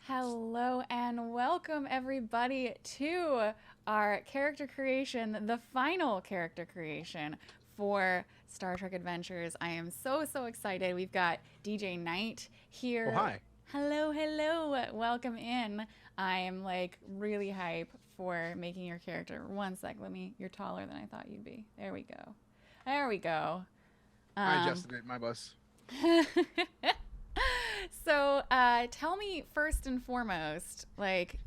Hello and welcome everybody to our character creation, the final character creation for Star Trek Adventures. I am so excited. We've got DeejayKnight Oh, here. hi. Hello. Welcome in. I am like really hype for making your character. One sec, you're taller than I thought you'd be. There we go. There we go. I Um, adjusted it, my bus. So, tell me first and foremost,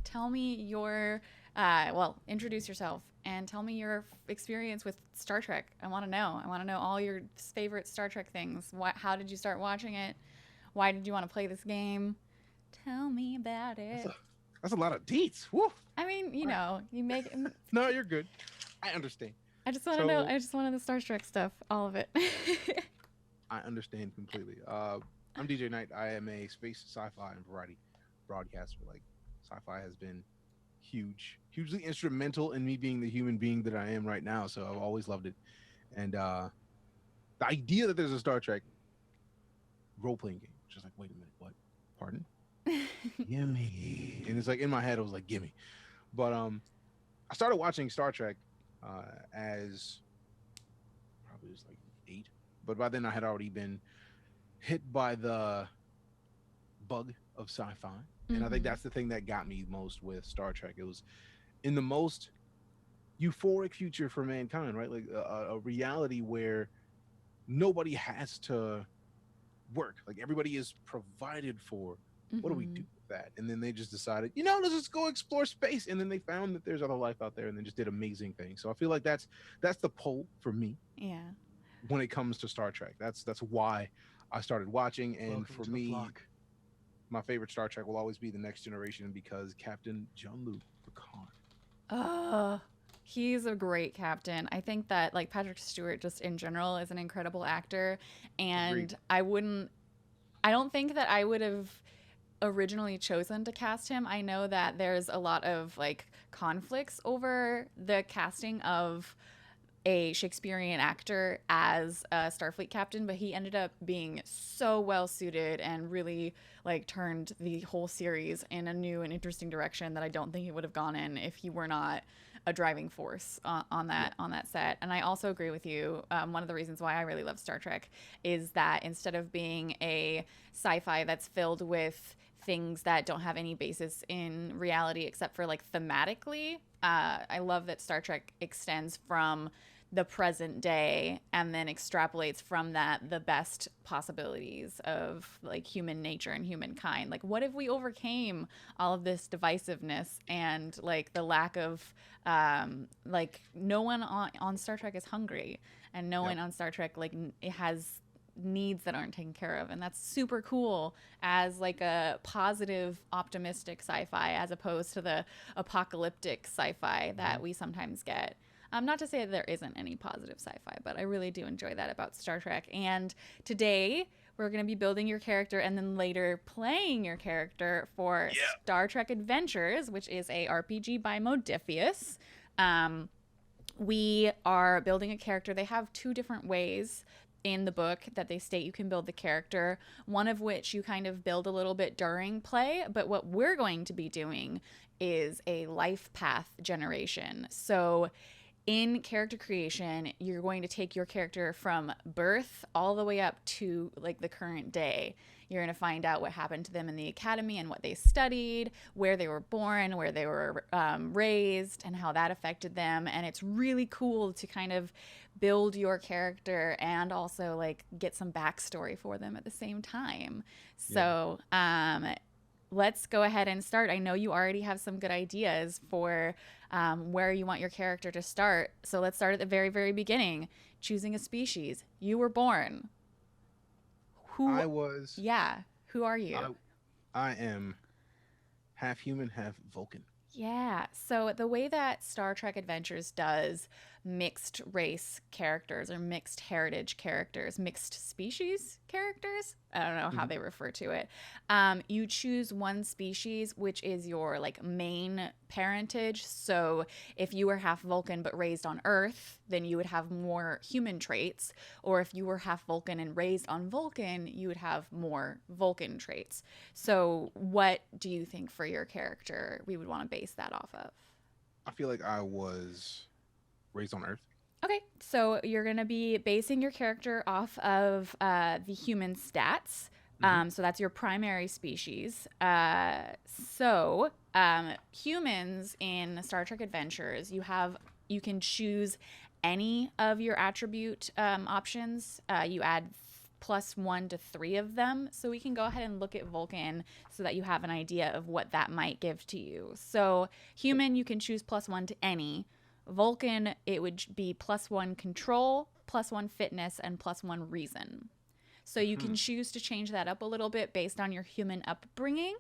tell me introduce yourself and tell me your experience with Star Trek. I want to know. I want to know all your favorite Star Trek things. How did you start watching it? Why did you want to play this game? Tell me about That's it. a that's a lot of deets. Woo. I mean, All right. you make. No, you're good. I understand. I just want to know. So I just wanted the Star Trek stuff, all of it. I understand completely. I'm DJ Knight. I am a space, sci-fi, and variety broadcaster. Like sci-fi has been hugely instrumental in me being the human being that I am right now. So I've always loved it. And the idea that there's a Star Trek role-playing game, which is like, wait a minute, what? Pardon? Gimme. And it's like in my head, I was like, gimme. But I started watching Star Trek as probably just like 8, but by then I had already been hit by the bug of sci-fi, and I think Mm-hmm. that's the thing that got me most with Star Trek. It was in the most euphoric future for mankind, right? Like a reality where nobody has to work, like everybody is provided for. What do we Mm-hmm. do with that? And then they just decided, let's just go explore space, and then they found that there's other life out there, and then just did amazing things. So I feel like that's the pull for me Yeah. when it comes to Star Trek. That's why I started watching, and Welcome for to the me, flock. my favorite Star Trek will always be the Next Generation because Captain Jean-Luc Picard. Oh, he's a great captain. I think that like Patrick Stewart just in general is an incredible actor Agreed. and I don't think that I would have originally chosen to cast him. I know that there's a lot of like conflicts over the casting of a Shakespearean actor as a Starfleet captain, but he ended up being so well suited and really like turned the whole series in a new and interesting direction that I don't think he would have gone in if he were not a driving force Yeah. on that set. And I also agree with you. One of the reasons why I really love Star Trek is that instead of being a sci-fi that's filled with things that don't have any basis in reality except for like thematically, I love that Star Trek extends from the present day and then extrapolates from that the best possibilities of like human nature and humankind. Like what if we overcame all of this divisiveness and like the lack of like no one on Star Trek is hungry and no Yep. one on Star Trek like it has needs that aren't taken care of, and that's super cool as like a positive optimistic sci-fi as opposed to the apocalyptic sci-fi Mhm. that we sometimes get. Not to say that there isn't any positive sci-fi, but I really do enjoy that about Star Trek. And today we're going to be building your character and then later playing your character for Yeah. Star Trek Adventures, which is a RPG by Modiphius. Um, we are building a character. They have two different ways in the book that they state you can build the character, one of which you kind of build a little bit during play. But what we're going to be doing is a life path generation. So in character creation, you're going to take your character from birth all the way up to like the current day. You're going to find out what happened to them in the academy and what they studied, where they were born, where they were raised, and how that affected them. And it's really cool to kind of build your character and also like get some backstory for them at the same time. Yeah. So, let's go ahead and start. I know you already have some good ideas for where you want your character to start. So let's start at the very beginning. Choosing a species. You were born. Who, I was. yeah, who are you? I. I am half human, half Vulcan. Yeah. So the way that Star Trek Adventures does mixed race characters or mixed heritage characters, mixed species characters. I don't know how Hmm. they refer to it. You choose one species, which is your like main parentage. So if you were half Vulcan but raised on Earth, then you would have more human traits. Or if you were half Vulcan and raised on Vulcan, you would have more Vulcan traits. So what do you think for your character we would want to base that off of? I feel like I was raised on Earth. Okay, so you're going to be basing your character off of the human stats. Hmm. So that's your primary species. Humans in Star Trek Adventures, you can choose any of your attribute options. You add +1 to 3 of them. So we can go ahead and look at Vulcan so that you have an idea of what that might give to you. So human, you can choose +1 to any. Vulcan, it would be +1 control, +1 fitness, and +1 reason. So you can Hmm. choose to change that up a little bit based on your human upbringing.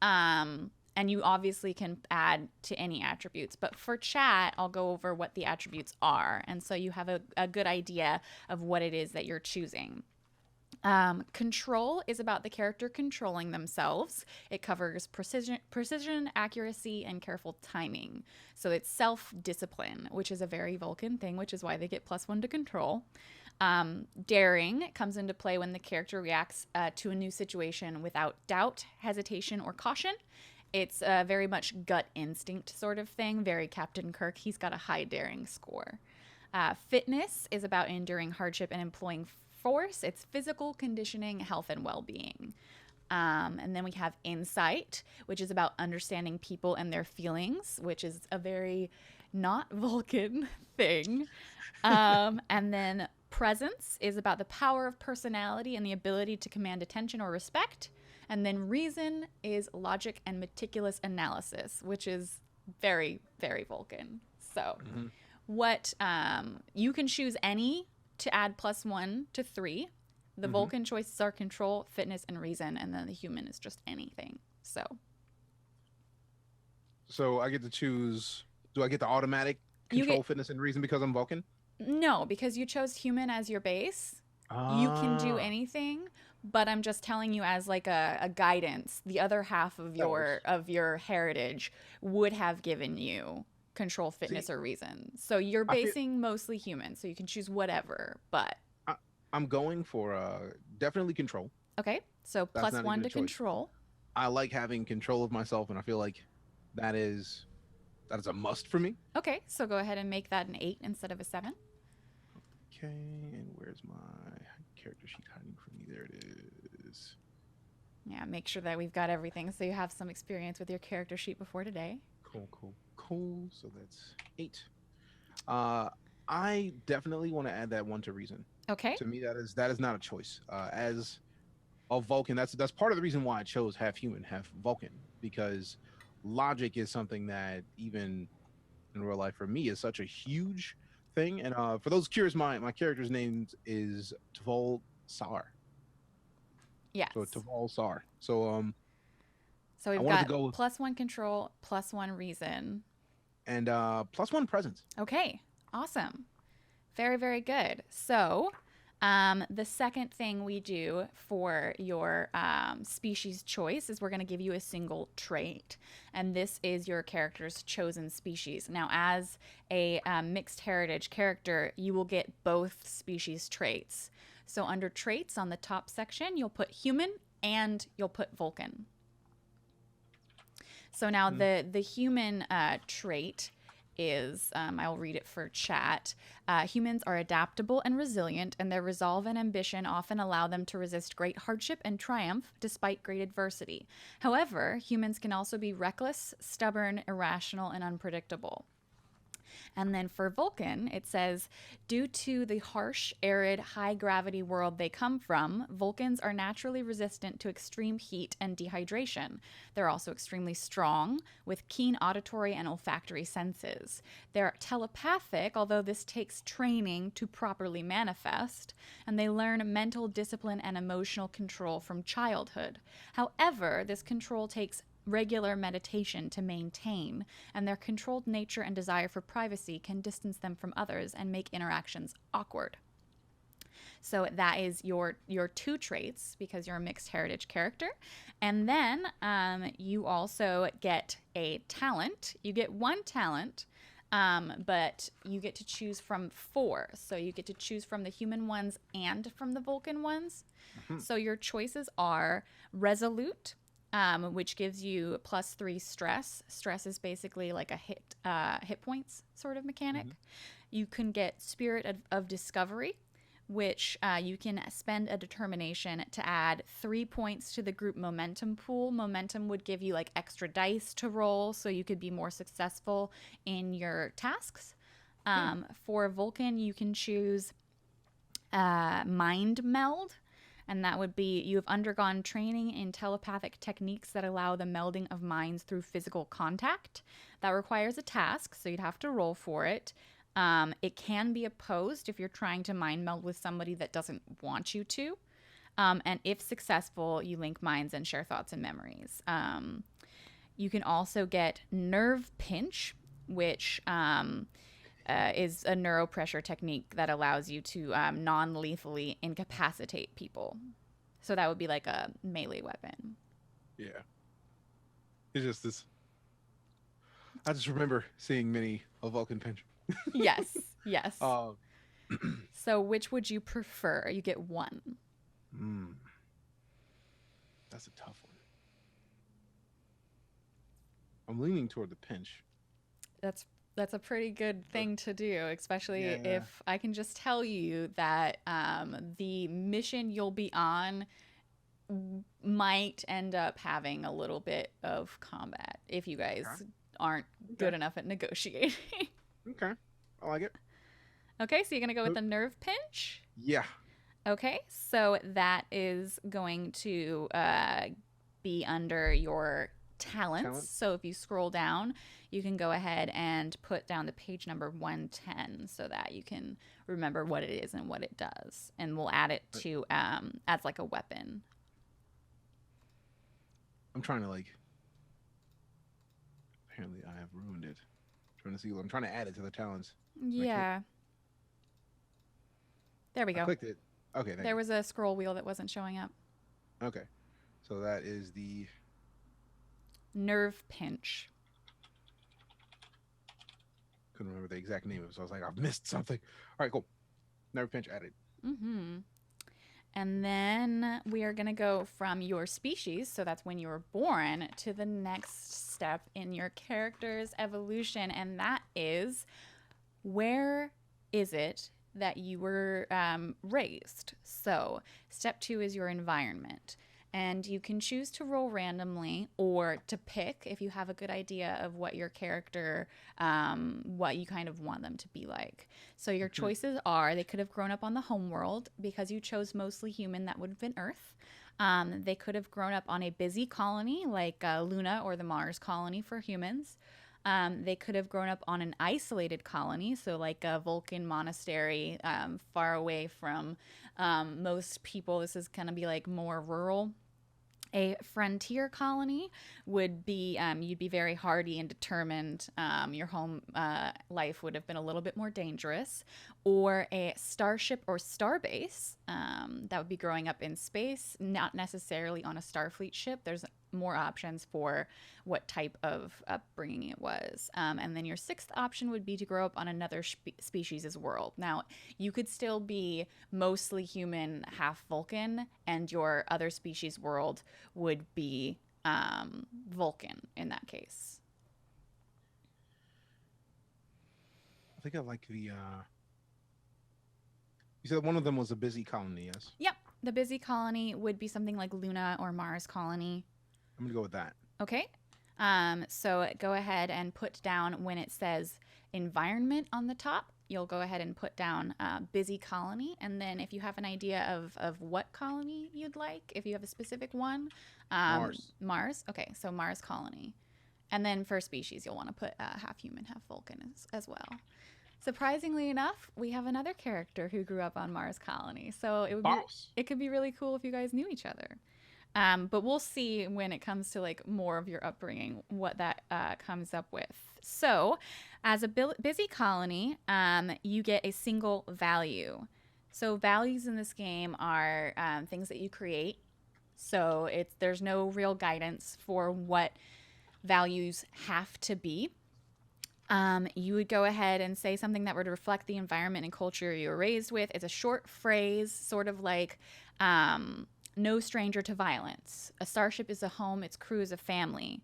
And you obviously can add to any attributes. But for chat, I'll go over what the attributes are. And so you have a good idea of what it is that you're choosing. Control is about the character controlling themselves. It covers precision, accuracy, and careful timing. So it's self-discipline, which is a very Vulcan thing, which is why they get +1 to control. Daring comes into play when the character reacts to a new situation without doubt, hesitation, or caution. It's a very much gut instinct sort of thing, very Captain Kirk. He's got a high daring score. Fitness is about enduring hardship and employing force. It's physical conditioning, health, and well being. And then we have insight, which is about understanding people and their feelings, which is a very not Vulcan thing. And then presence is about the power of personality and the ability to command attention or respect. And then reason is logic and meticulous analysis, which is very, very Vulcan. So, Hmm. what you can choose any to add +1 to 3. The Hmm. Vulcan choices are control, fitness, and reason, and then the human is just anything. So, So I get to choose. Do I get the automatic you control, get fitness, and reason because I'm Vulcan? no, because you chose human as your base. You can do Ah, anything, but I'm just telling you as like a guidance. The other half of that your works. heritage would have given you control, See, fitness, or reason. So you're I feel basing mostly human, so you can choose whatever. But I, I'm going for definitely control. okay, so That's plus not even one a to choice. control. I like having control of myself, and I feel like that is that is a must for me. Okay, so go ahead and make that an 8 instead of a 7. Okay, and where's my character sheet hiding from me? There it is. Yeah, make sure that we've got everything so you have some experience with your character sheet before today. Cool, cool, cool. So that's 8. Uh, I definitely want to add that one to reason. Okay. To me, that is not a choice. As a Vulcan, that's part of the reason why I chose half human, half Vulcan, because logic is something that even in real life for me is such a huge thing. And for those curious, my character's name is Tval Sar. So Yes. Tval Sar. So So I we've wanted to got go +1 control, +1 reason. and +1 presence. Okay, awesome. Very, very good. So, the second thing we do for your species choice is we're going to give you a single trait. And this is your character's chosen species. Now, as a mixed heritage character, you will get both species traits. So, under traits on the top section, you'll put human and you'll put Vulcan. So now Mm. the human trait is I'll read it for chat. Humans are adaptable and resilient, and their resolve and ambition often allow them to resist great hardship and triumph despite great adversity. However, humans can also be reckless, stubborn, irrational, and unpredictable. And then for Vulcan, it says, due to the harsh, arid, high gravity world they come from, Vulcans are naturally resistant to extreme heat and dehydration. They're also extremely strong, with keen auditory and olfactory senses. They're telepathic, although this takes training to properly manifest, and they learn mental discipline and emotional control from childhood. However, this control takes regular meditation to maintain, and their controlled nature and desire for privacy can distance them from others and make interactions awkward. So that is your two traits because you're a mixed heritage character. And then you also get a talent. You get one talent, but you get to choose from four. So you get to choose from the human ones and from the Vulcan ones. Mhm. So your choices are resolute, which gives you +3 stress. Stress is basically like a hit points sort of mechanic. Mhm. You can get spirit of discovery, which you can spend a determination to add 3 points to the group momentum pool. Momentum would give you like extra dice to roll so you could be more successful in your tasks. For Vulcan, you can choose mind meld, and that would be you have undergone training in telepathic techniques that allow the melding of minds through physical contact. That requires a task, so you'd have to roll for it. It can be opposed if you're trying to mind meld with somebody that doesn't want you to. And if successful, you link minds and share thoughts and memories. You can also get nerve pinch, which is a neuropressure technique that allows you to non-lethally incapacitate people. So that would be like a melee weapon. Yeah. It's just this. I just remember seeing many a Vulcan pinch. Yes, yes. Uh, So which would you prefer? You get one. that's a tough one. I'm leaning toward the pinch. That's a pretty good thing to do, especially Yeah. if I can just tell you that the mission you'll be on might end up having a little bit of combat if you guys Okay. aren't good enough at negotiating. Okay. I like it. Okay, so you're gonna go with the nerve pinch. Yeah. Okay, so that is going to be under your talents. Talent. So if you scroll down, you can go ahead and put down the page number 110 so that you can remember what it is and what it does. And we'll add it to as like a weapon. I'm trying to like. Apparently, I have ruined it. Trying to see. I'm trying to add it to the talents. Yeah. There we I go. clicked it. Okay. Thank There you. was a scroll wheel that wasn't showing up. Okay. So that is the. Nerve pinch. Couldn't remember the exact name of it, so I was like, I've missed something. All right, cool. Nerve pinch added. Mm-hmm. And then we are going to go from your species, so that's when you were born, to the next step in your character's evolution, and that is where is it that you were raised? So step 2 is your environment. And you can choose to roll randomly or to pick if you have a good idea of what your character, what you kind of want them to be like. So your choices are they could have grown up on the homeworld because you chose mostly human, that would have been Earth. They could have grown up on a busy colony like Luna or the Mars colony for humans. They could have grown up on an isolated colony, so like a Vulcan monastery far away from most people. This is going to be like more rural. A frontier colony would be you'd be very hardy and determined. Your home life would have been a little bit more dangerous. Or a starship or starbase that would be growing up in space, not necessarily on a Starfleet ship. There's more options for what type of upbringing it was. And then your sixth option would be to grow up on another species' world. Now, you could still be mostly human, half Vulcan, and your other species world would be Vulcan in that case. I think I like the. You said one of them was a busy colony, yes? Yep. The busy colony would be something like Luna or Mars colony. I'm gonna go with that. Okay. So go ahead and put down when it says environment on the top, you'll go ahead and put down busy colony. And then if you have an idea of what colony you'd like, if you have a specific one, Mars. Mars. Okay, so Mars colony. And then for species, you'll want to put half human, half Vulcan as well. Surprisingly enough, we have another character who grew up on Mars colony. So it would be, it could be really cool if you guys knew each other. But we'll see when it comes to like more of your upbringing what that comes up with. So, as a busy colony, you get a single value. So values in this game are things that you create. So there's no real guidance for what values have to be. You would go ahead and say something that would reflect the environment and culture you were raised with. It's a short phrase, sort of like no stranger to violence. A starship is a home, its crew is a family.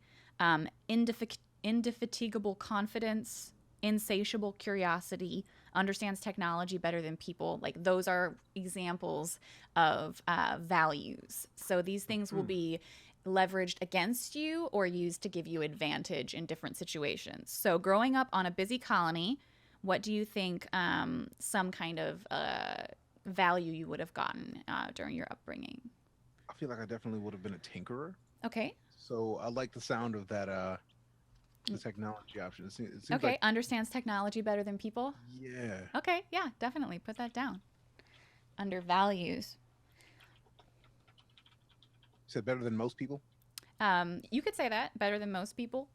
Indefatigable confidence, insatiable curiosity, understands technology better than people. Like those are examples of values. So these things will be leveraged against you or used to give you advantage in different situations. So growing up on a busy colony, what do you think some kind of value you would have gotten during your upbringing? I feel like I definitely would have been a tinkerer. Okay. So I like the sound of that the technology option. It seems Okay. like Understands technology better than people. yeah. Okay. Yeah, definitely put that down under values. You said better than most people, You could say that better than most people.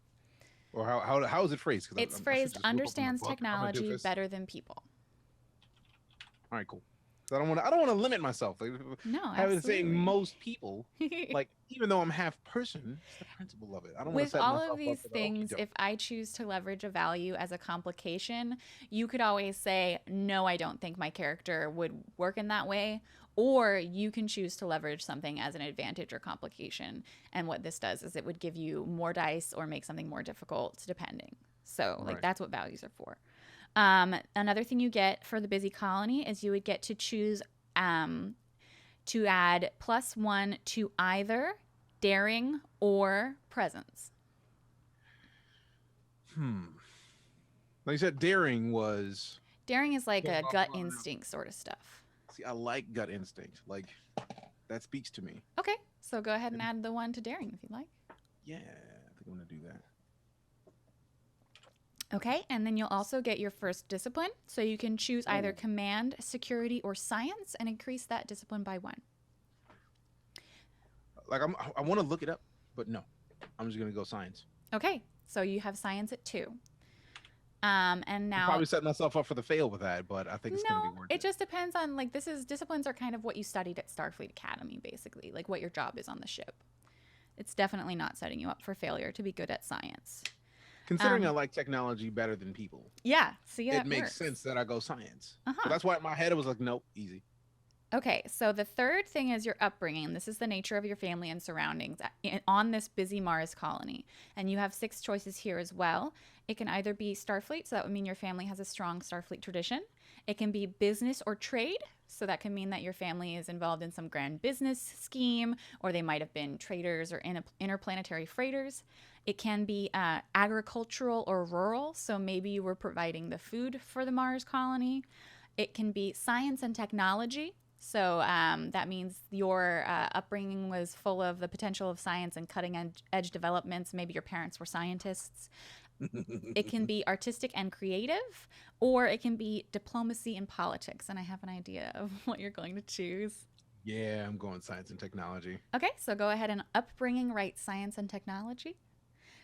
or how is it phrased? Because It's I should phrased just whip up my understands book. I'm gonna do technology this. better than people. All right, cool. So I don't want to limit myself. Like, No, having saying absolutely. most people, like even though I'm half person, it's the principle of it. I don't want to With set all of myself up these for the okey things, doke. if I choose to leverage a value as a complication, you could always say, no, I don't think my character would work in that way. Or you can choose to leverage something as an advantage or complication. And what this does is it would give you more dice or make something more difficult, depending. So, like, Right. that's what values are for. Another thing you get for the busy colony is you would get to choose to add +1 to either daring or presence. Hmm. Like you said, daring was Daring is like came a off gut on. instinct sort of stuff. See, I like gut instinct. Like that speaks to me. Okay, so go ahead and And add the one to daring if you'd like. yeah, I think I'm gonna do that. Okay, and then you'll also get your first discipline. So you can choose either Oh, command, security, or science and increase that discipline by 1. like I want to look it up, but no, I'm just gonna go science. Okay, so you have science at 2. And I'm now, probably setting myself up for the fail with that, but I think it's gonna be no, worth it it. just depends on like this is disciplines are kind of what you studied at Starfleet Academy, basically, like what your job is on the ship. It's definitely not setting you up for failure to be good at science. Considering I Um, like technology better than people, yeah, see, it that makes works. sense that I go science. Uh So huh. that's why in my head it was like, nope, easy. Okay, so the third thing is your upbringing. This is the nature of your family and surroundings on this busy Mars colony. And you have 6 choices here as well. It can either be Starfleet, so that would mean your family has a strong Starfleet tradition. It can be business or trade, so that can mean that your family is involved in some grand business scheme, or they might have been traders or interplanetary freighters. It can be agricultural or rural, so maybe you were providing the food for the Mars colony. It can be science and technology. So that means your upbringing was full of the potential of science and cutting edge developments. Maybe your parents were scientists. It can be artistic and creative, or it can be diplomacy and politics. And I have an idea of what you're going to choose. Yeah, I'm going science and technology. Okay, so go ahead and upbringing write science and technology.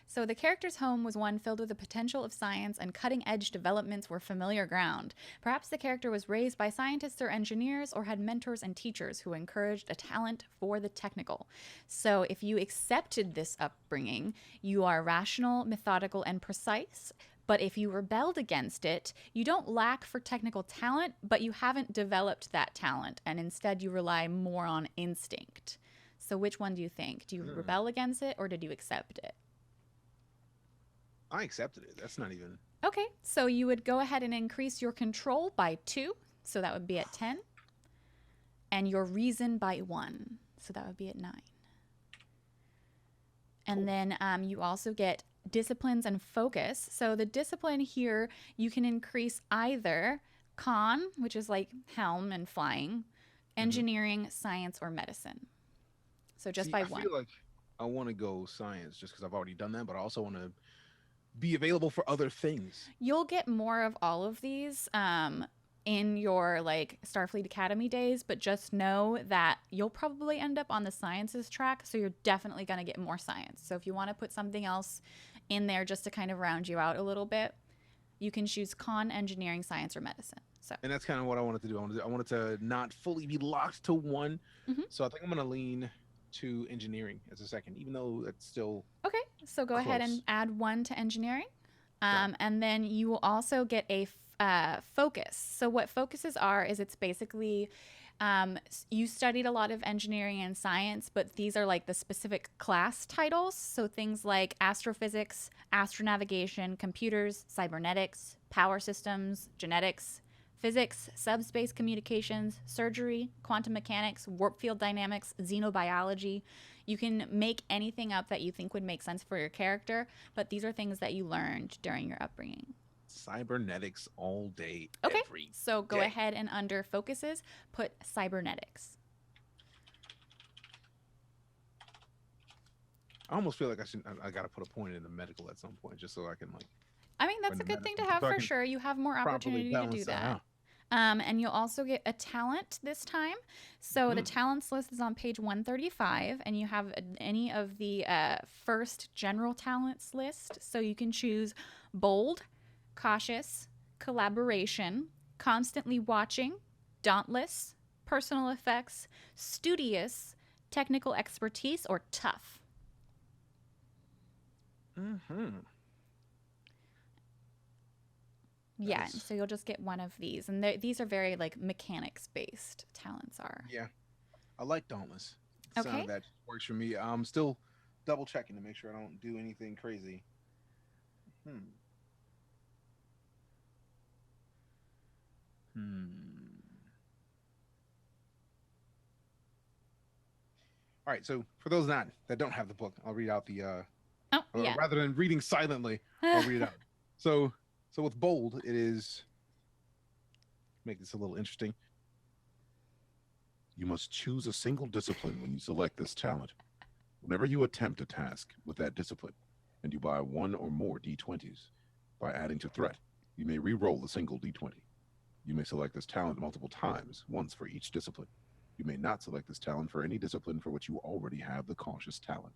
So the character's home was one filled with the potential of science, and cutting edge developments were familiar ground. Perhaps the character was raised by scientists or engineers, or had mentors and teachers who encouraged a talent for the technical. So if you accepted this upbringing, you are rational, methodical, and precise. But if you rebelled against it, you don't lack for technical talent, but you haven't developed that talent, and instead you rely more on instinct. So which one do you think? Do you Hmm. rebel against it, or did you accept it? I accepted it. That's not even. Okay, so you would go ahead and increase your control by 2, so that would be at 10, and your reason by 1, so that would be at 9. And Cool. then you also get disciplines and focus. So the discipline here, you can increase either con, which is like helm and flying, Hmm. engineering, science, or medicine. So just See, by I 1. feel like I want to go science just because I've already done that, but I also want to be available for other things. You'll get more of all of these. in your like Starfleet Academy days, but just know that you'll probably end up on the sciences track, so you're definitely going to get more science. So if you want to put something else in there just to kind of round you out a little bit, you can choose con, engineering, science, or medicine. So And that's kind of what I wanted to do. I wanted to not fully be locked to one. mhm. So I think I'm going to lean to engineering as a second, even though it's still Okay, so go ahead and close. add 1 to engineering. Right. And then you will also get a focus. So what focuses are is it's basically you studied a lot of engineering and science, but these are like the specific class titles. So things like astrophysics, astronavigation, computers, cybernetics, power systems, genetics, physics, subspace communications, surgery, quantum mechanics, warp field dynamics, xenobiology. You can make anything up that you think would make sense for your character, but these are things that you learned during your upbringing. Cybernetics all day, Okay, every so go day. ahead and under focuses, put cybernetics. I almost feel like I got to put a point in the medical at some point just so I can like I mean, that's run a the good thing to medicine, have so I for can sure. You have more properly opportunity to do balance that that. out. And you'll also get a talent this time. So the talents list is on page 135, and you have any of the first general talents list. So you can choose bold, cautious, collaboration, constantly watching, dauntless, personal effects, studious, technical expertise, or tough. Mm-hmm. Yeah, so you'll just get one of these, and these are very like mechanics based. Talents are. Yeah, I like Dauntless. The sound Okay. of that works for me. I'm still double checking to make sure I don't do anything crazy. Hmm. Hmm. All right. So for those that don't have the book, I'll read out the Oh or yeah. rather than reading silently, I'll read it out. So with bold, it is make this a little interesting. You must choose a single discipline when you select this talent. Whenever you attempt a task with that discipline, and you buy one or more d20s, by adding to threat, you may re-roll a single d20. You may select this talent multiple times, once for each discipline. You may not select this talent for any discipline for which you already have the cautious talent.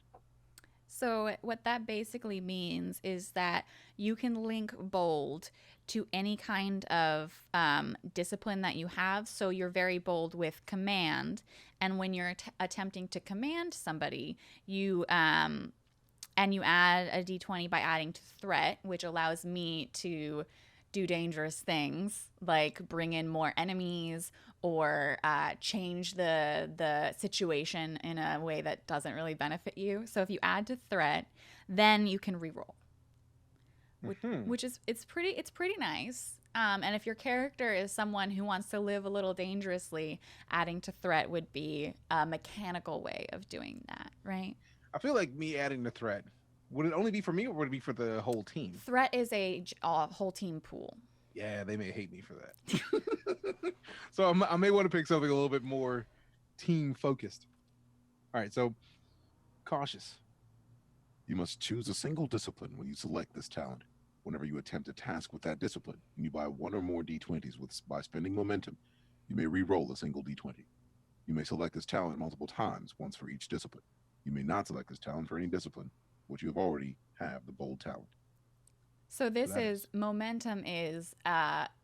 So what that basically means is that you can link bold to any kind of discipline that you have. So you're very bold with command, and when you're attempting to command somebody, you and you add a d20 by adding to threat, which allows me to do dangerous things like bring in more enemies or change the situation in a way that doesn't really benefit you. So if you add to threat, then you can reroll, Mm-hmm. which is it's pretty nice. And if your character is someone who wants to live a little dangerously, adding to threat would be a mechanical way of doing that, right? I feel like me adding the threat, would it only be for me or would it be for the whole team? Threat is a whole team pool. Yeah, they may hate me for that. So I may want to pick something a little bit more team focused. All right, so cautious. You must choose a single discipline when you select this talent. Whenever you attempt a task with that discipline, and you buy one or more d20s by spending momentum, you may re-roll a single d20. You may select this talent multiple times, once for each discipline. You may not select this talent for any discipline, which you have already have the bold talent. So So this that is is momentum is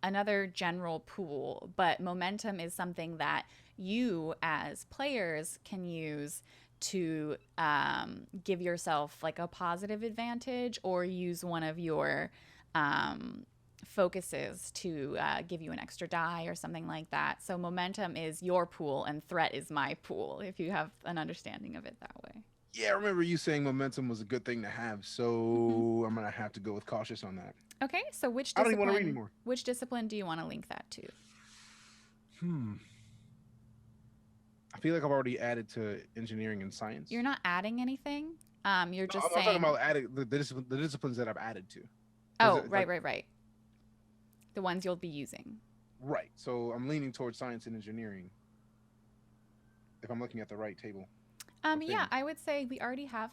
another general pool, but momentum is something that you as players can use to give yourself like a positive advantage or use one of your focuses to give you an extra die or something like that. So momentum is your pool and threat is my pool, if you have an understanding of it that way. yeah. I remember you saying momentum was a good thing to have, Hmm. so I'm gonna have to go with cautious on that. Okay, so I don't even want to read anymore. which discipline do you want to link that to? Hmm. I feel like I've already added to engineering and You're science. not adding anything. You're No, just I'm talking saying, about adding the disciplines that I've added to. Because oh, like right. The ones you'll be using. right, so I'm leaning towards science and engineering if I'm looking at the right table. Yeah, thing. I would say we already have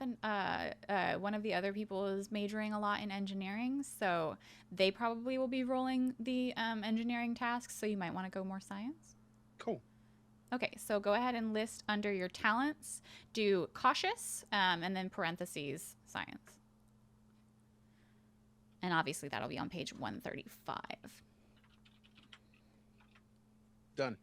one of the other people is majoring a lot in engineering, so they probably will be rolling the engineering tasks. So you might want to go more science. Cool. Okay, so go ahead and list under your talents, do cautious, and then parentheses science, and obviously that'll be on page 135. Done.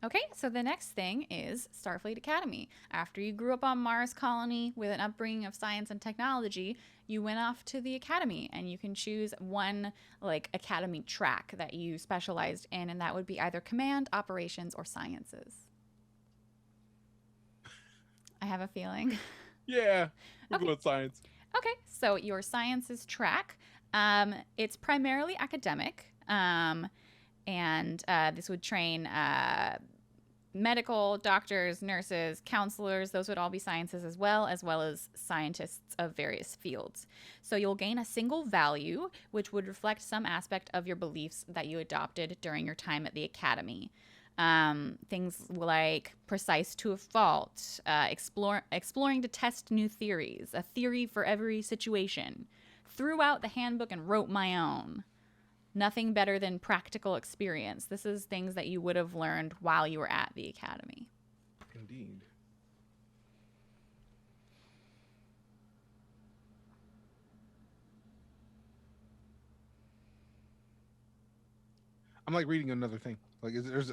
Okay, so the next thing is Starfleet Academy. After you grew up on Mars colony with an upbringing of science and technology, you went off to the academy, and you can choose one like academy track that you specialized in, and that would be either command, operations, or sciences. I have a feeling. Yeah, we'll Okay. go with science. Okay, so your sciences track, it's primarily academic, and this would train medical, doctors, nurses, counselors. Those would all be sciences as well as scientists of various fields. So you'll gain a single value, which would reflect some aspect of your beliefs that you adopted during your time at the academy. Things like precise to a fault, exploring to test new theories, a theory for every situation, threw out the handbook and wrote my own. Nothing better than practical experience. This is things that you would have learned while you were at the academy. Indeed. I'm like reading another thing. Like, there's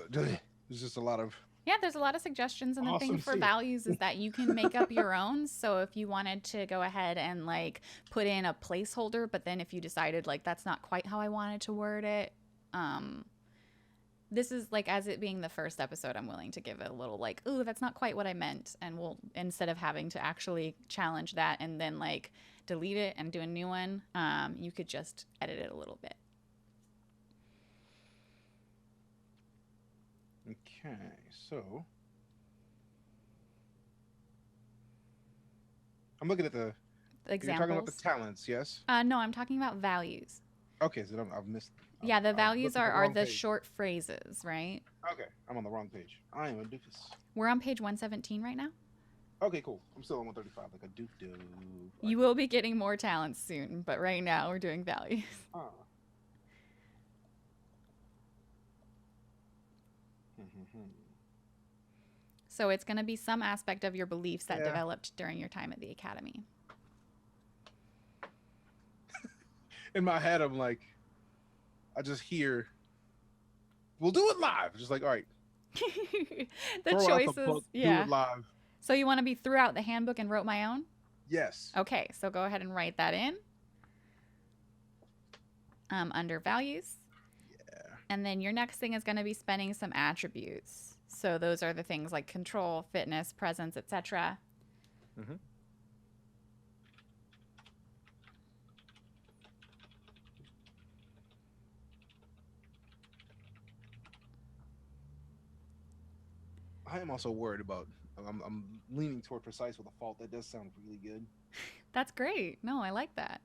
just a lot of Yeah, there's a lot of suggestions, and the thing awesome for shit. values is that you can make up your own. So if you wanted to go ahead and like put in a placeholder, but then if you decided like that's not quite how I wanted to word it, this is like, as it being the first episode, I'm willing to give it a little like, ooh, that's not quite what I meant, and we'll, instead of having to actually challenge that and then like delete it and do a new one, you could just edit it a little bit. Okay, so I'm looking at the. You're talking about the Examples. talents, yes? No, I'm talking about values. Okay, so I've missed. Yeah, the I've values looked at the are wrong the page. short phrases, right? Okay, I'm on the wrong page. I am a doofus. We're on page 117 right now. Okay, cool. I'm still on 135, like a doof doof. You will be getting more talents soon, but right now we're doing values. Ah. So it's going to be some aspect of your beliefs that Yeah. developed during your time at the academy. In my head, I'm like, I just hear, we'll do it live. Just like, all right, The throw out the choices, book, do yeah. it live. So you want to be throughout the handbook and wrote my own? Yes. Okay, so go ahead and write that in. Under values. Yeah. And then your next thing is going to be spending some attributes. So those are the things like control, fitness, presence, etc. Mm-hmm. I am also worried about. I'm leaning toward precise with a fault. That does sound really good. That's great. No, I like that.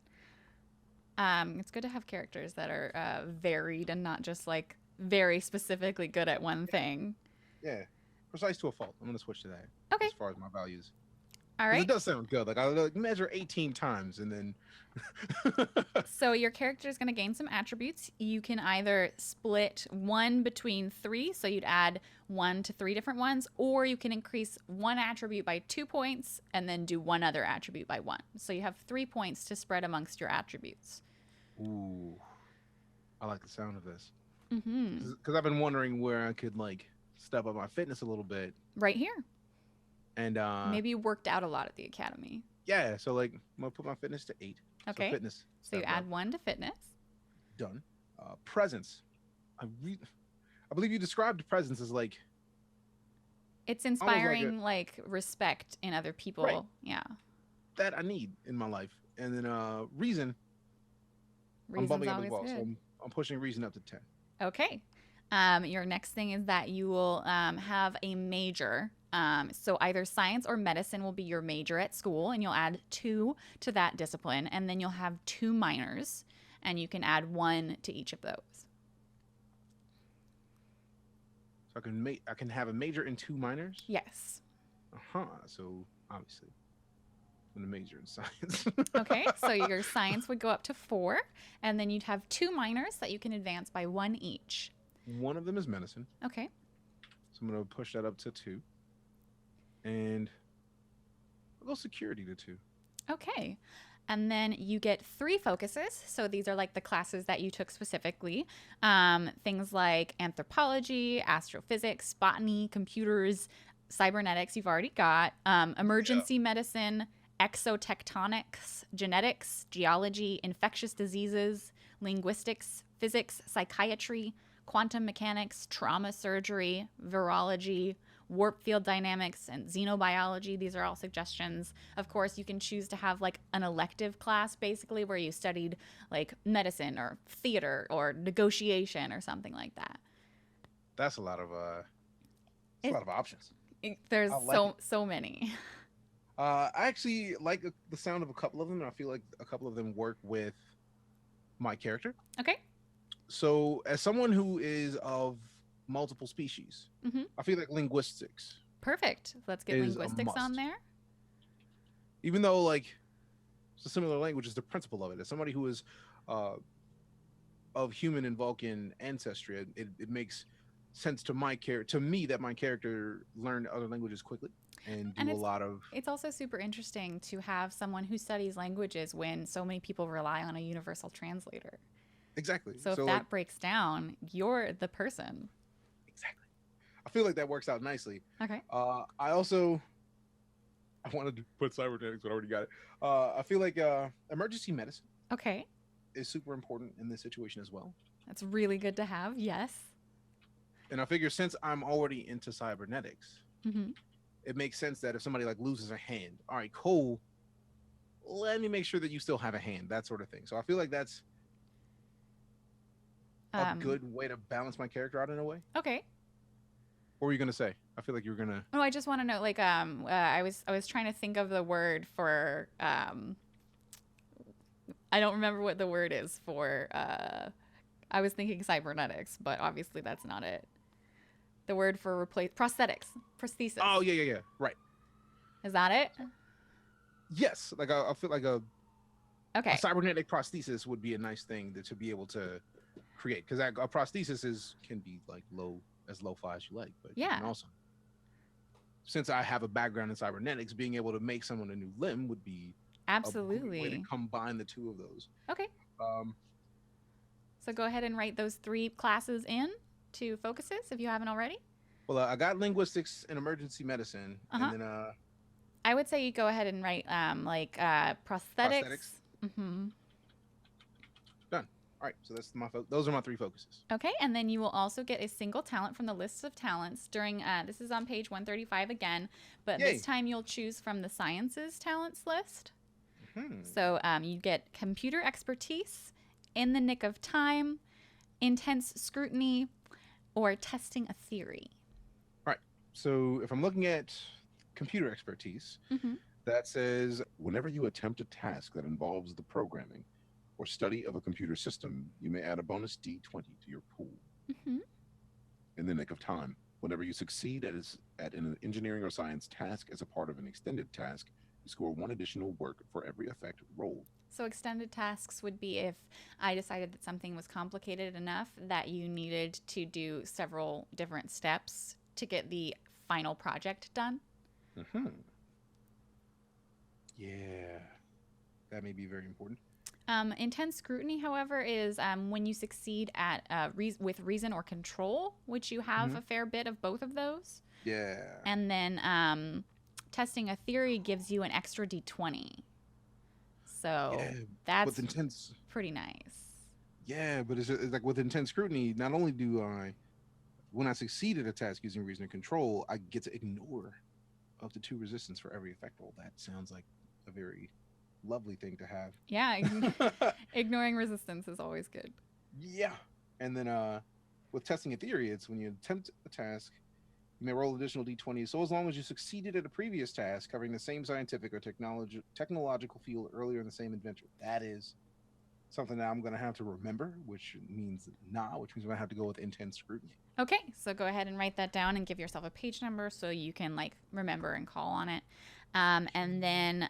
It's good to have characters that are varied and not just like very specifically good at one thing. Yeah, precise to a fault. I'm gonna switch to that. Okay. As far as my values, All because right. it does sound good. Like I like, measure 18 times and then. So your character is going to gain some attributes. You can either split one between three, so you'd add 1 to 3 different ones, or you can increase one attribute by 2 points and then do one other attribute by 1. So you have 3 points to spread amongst your attributes. Ooh, I like the sound of this. Mm-hmm. Because I've been wondering where I could like step up my fitness a little bit. Right here. And Maybe you worked out a lot at the academy. yeah, so like I'm gonna put my fitness to 8. Okay. So fitness. So you add 1 to fitness. Done. Presence. I believe you described presence as like It's inspiring like respect in other people. Right. Yeah. that I need in my life. And then reason. Reason's I'm bumping up as always well, good. so I'm pushing reason up to 10. Okay. Your next thing is that you will have a major. So either science or medicine will be your major at school, and you'll add 2 to that discipline, and then you'll have 2 minors, and you can add 1 to each of those. So I can have a major and 2 minors. Yes. So obviously. I'm gonna major in science. Okay, so your science would go up to 4, and then you'd have 2 minors that you can advance by 1 each. One of them is medicine, Okay. so I'm gonna push that up to 2, and I'll go security to 2. Okay. And then you get 3 focuses. So these are like the classes that you took specifically. Things like anthropology, astrophysics, botany, computers, cybernetics, you've already got. Yeah. Emergency medicine, exotectonics, genetics, geology, infectious diseases, linguistics, physics, psychiatry, quantum mechanics, trauma surgery, virology, warp field dynamics, and xenobiology. These are all suggestions. Of course, you can choose to have like an elective class basically where you studied like medicine or theater or negotiation or something like that. That's a lot of it's a It, lot of options. there's I like it. so many. I actually like the sound of a couple of them, and I feel like a couple of them work with my character. Okay. So, as someone who is of multiple species, Hmm. I feel like linguistics Perfect. Let's get is a linguistics on must. there. Even though, like, it's a similar language, is the principle of it. As somebody who is uh, of human and Vulcan ancestry, it makes sense to my character, to me, that my character learned other languages quickly and And do a lot of it's also super interesting to have someone who studies languages when so many people rely on a universal translator. exactly. So if So, like, that breaks down, you're the person. exactly. I feel like that works out nicely. Okay. I also I wanted to put cybernetics, but I already got it. I feel like emergency medicine Okay. is super important in this situation as well. That's really good to have. Yes. And I figure since I'm already into cybernetics, Hmm. it makes sense that if somebody like loses a hand, all right, cool. Let me make sure that you still have a hand, that sort of thing. So I feel like that's a Um, good way to balance my character out in a way. okay. What were you gonna say? I feel like you were gonna. Oh, I just want to know, like, I was trying to think of the word for, I don't remember what the word is for, I was thinking cybernetics, but obviously that's not it. The word for replace prosthetics, prosthesis. Oh yeah. Right. Is that it? Yes. Like I feel like a Okay. cybernetic prosthesis would be a nice thing to be able to create because a prosthesis can be like lo-fi as you like, but you Yeah. can also, since I have a background in cybernetics, being able to make someone a new limb would be a great way to Absolutely. combine the two of those. Okay. Um, So go ahead and write those 3 classes in to focuses if you haven't already. well, I got linguistics and emergency medicine, Uh and huh. then I would say you go ahead and write like prosthetics. prosthetics. Hmm. Done. All right, so those are my 3 focuses. Okay, and then you will also get a single talent from the list of talents during. This is on page 135 again, but this Yay. time you'll choose from the sciences talents list. Hmm. So you get computer expertise, in the nick of time, intense scrutiny, or testing a theory. All right. So if I'm looking at computer expertise, Hmm. that says whenever you attempt a task that involves the programming or study of a computer system, you may add a bonus D20 to your pool. Hmm. In the nick of time, whenever you succeed at an engineering or science task as a part of an extended task, you score 1 additional work for every effect rolled. So extended tasks would be if I decided that something was complicated enough that you needed to do several different steps to get the final project done. Hmm. Yeah, that may be very important. Intense scrutiny, however, is when you succeed at with reason or control, which you have Hmm. a fair bit of both of those. Yeah. And then testing a theory gives you an extra d20. Yeah. So With that's intense. pretty nice. Yeah, but it's like with intense scrutiny. Not only do I, when I succeed at a task using reason and control, I get to ignore up to 2 resistance for every effect roll. That sounds like a very lovely thing to Yeah, have. ignoring resistance is always good. Yeah. And then with testing a theory, it's when you attempt a task, you may roll additional d20. So as long as you succeeded at a previous task covering the same scientific or technological field earlier in the same adventure. That is something that I'm going to have to remember, which means I'm going to have to go with intense scrutiny. Okay, so go ahead and write that down and give yourself a page number so you can like remember and call on it. And then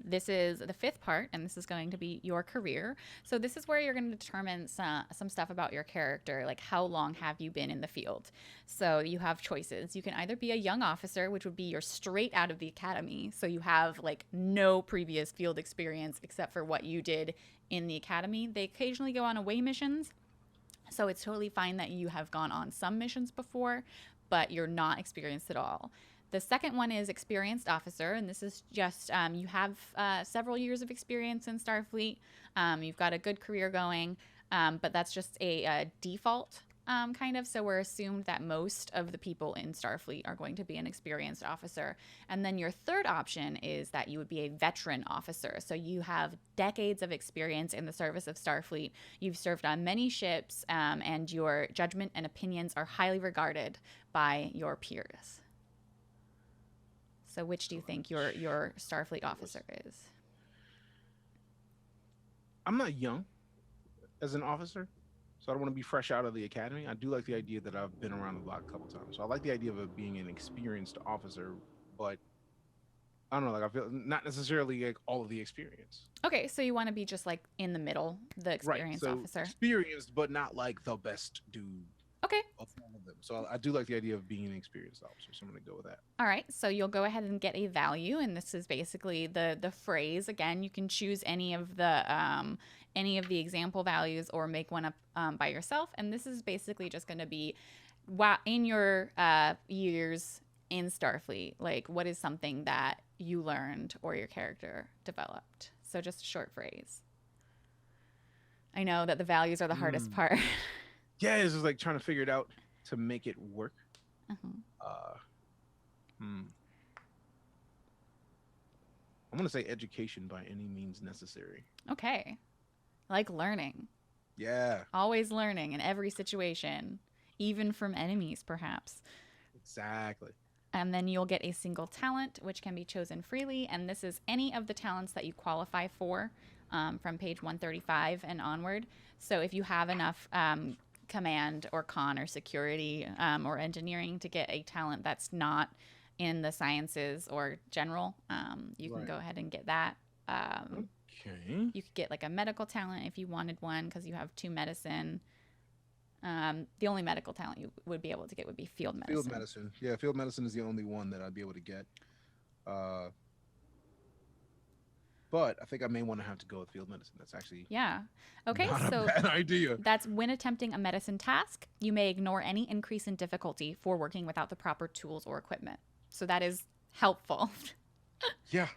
this is the fifth part, and this is going to be your career. So this is where you're going to determine some stuff about your character, like how long have you been in the field. So you have choices. You can either be a young officer, which would be you're straight out of the academy. So you have like no previous field experience except for what you did in the academy. They occasionally go on away missions. So it's totally fine that you have gone on some missions before, but you're not experienced at all. The second one is experienced officer, and this is just you have several years of experience in Starfleet. You've got a good career going, but that's just a default kind of. So we're assumed that most of the people in Starfleet are going to be an experienced officer. And then your third option is that you would be a veteran officer. So you have decades of experience in the service of Starfleet. You've served on many ships, and your judgment and opinions are highly regarded by your peers. So which do you think your Starfleet officer is? I'm not young as an officer, so I don't want to be fresh out of the academy. I do like the idea that I've been around the block a couple times. So I like the idea of it being an experienced officer, but I don't know, like I feel not necessarily like all of the experience. Okay, so you want to be just like in the middle, the experienced officer. Experienced, but not like the best dude. Okay. Of all of them. So I do like the idea of being an experienced officer. So I'm going to go with that. All right. So you'll go ahead and get a value, and this is basically the phrase. Again, you can choose any of the example values or make one up by yourself. And this is basically just going to be, in your years in Starfleet, like what is something that you learned or your character developed. So just a short phrase. I know that the values are the hardest part. Yeah, it's just like trying to figure it out to make it work. I'm going to say education by any means necessary. Okay. Like learning. Yeah. Always learning in every situation, even from enemies, perhaps. Exactly. And then you'll get a single talent, which can be chosen freely. And this is any of the talents that you qualify for from page 135 and onward. So if you have enough command or con or security or engineering to get a talent that's not in the sciences or general, you can go ahead and get that. Okay. You could get like a medical talent if you wanted one because you have 2 medicine. The only medical talent you would be able to get would be field medicine. Field medicine. Yeah, field medicine is the only one that I'd be able to get. But I think I may want to have to go with field medicine. That's actually Okay, not so a bad idea. That's when attempting a medicine task, you may ignore any increase in difficulty for working without the proper tools or equipment. So that is helpful. Yeah.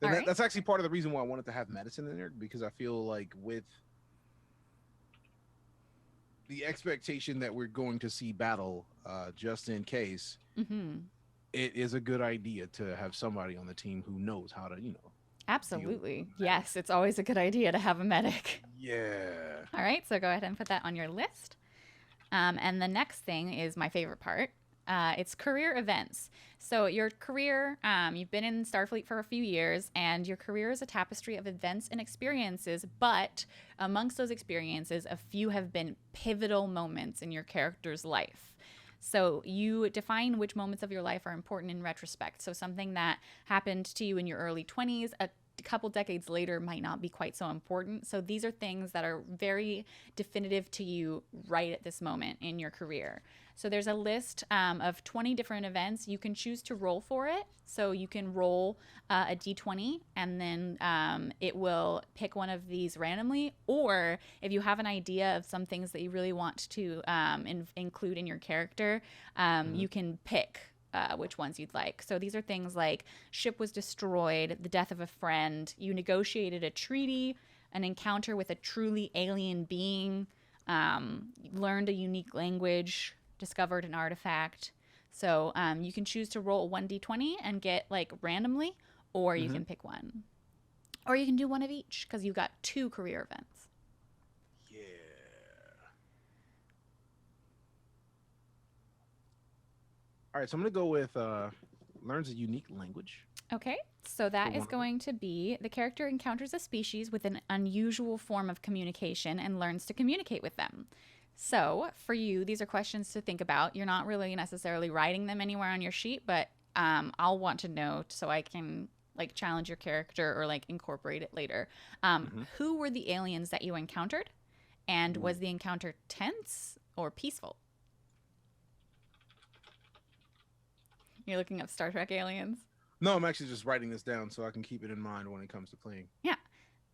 And that's actually part of the reason why I wanted to have medicine in there, because I feel like with the expectation that we're going to see battle just in case, it is a good idea to have somebody on the team who knows how to, Absolutely. Yes, it's always a good idea to have a medic. Yeah. All right, so go ahead and put that on your list. And the next thing is my favorite part. It's career events. So your career, you've been in Starfleet for a few years, and your career is a tapestry of events and experiences, but amongst those experiences, a few have been pivotal moments in your character's life. So you define which moments of your life are important in retrospect. So something that happened to you in your early 20s, a couple decades later might not be quite so important. So these are things that are very definitive to you right at this moment in your career. So there's a list of 20 different events. You can choose to roll for it. So you can roll a d20 and then it will pick one of these randomly. Or if you have an idea of some things that you really want to include in your character, you can pick which ones you'd like. So these are things like ship was destroyed, the death of a friend, you negotiated a treaty, an encounter with a truly alien being, learned a unique language, discovered an artifact. So you can choose to roll 1d20 and get like randomly, or you can pick one. Or you can do one of each because you've got 2 career events. Yeah. All right, so I'm going to go with learns a unique language. Okay, so that is going to be the character encounters a species with an unusual form of communication and learns to communicate with them. So for you, these are questions to think about. You're not really necessarily writing them anywhere on your sheet, but I'll want to know so I can like challenge your character or like incorporate it later. Mm-hmm. Who were the aliens that you encountered? And Ooh. was the encounter tense or peaceful? You're looking up Star Trek aliens? No, I'm actually just writing this down so I can keep it in mind when it comes to playing. Yeah.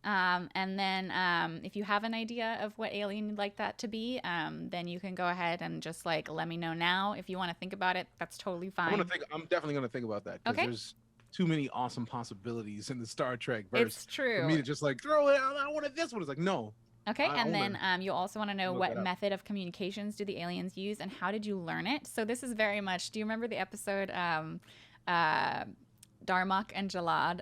And then if you have an idea of what alien you'd like that to be, then you can go ahead and just like let me know now. If you want to think about it, that's totally fine. I'm definitely gonna think about that because Okay. there's too many awesome possibilities in the Star Trek verse It's for true. me to just like throw it out. I wanted this one. It's like no, Okay, I and want then you'll also want to to know look what that up. method of communications do the aliens use and how did you learn it? So this is very much. Do you remember the episode uh, Darmok and Jalad?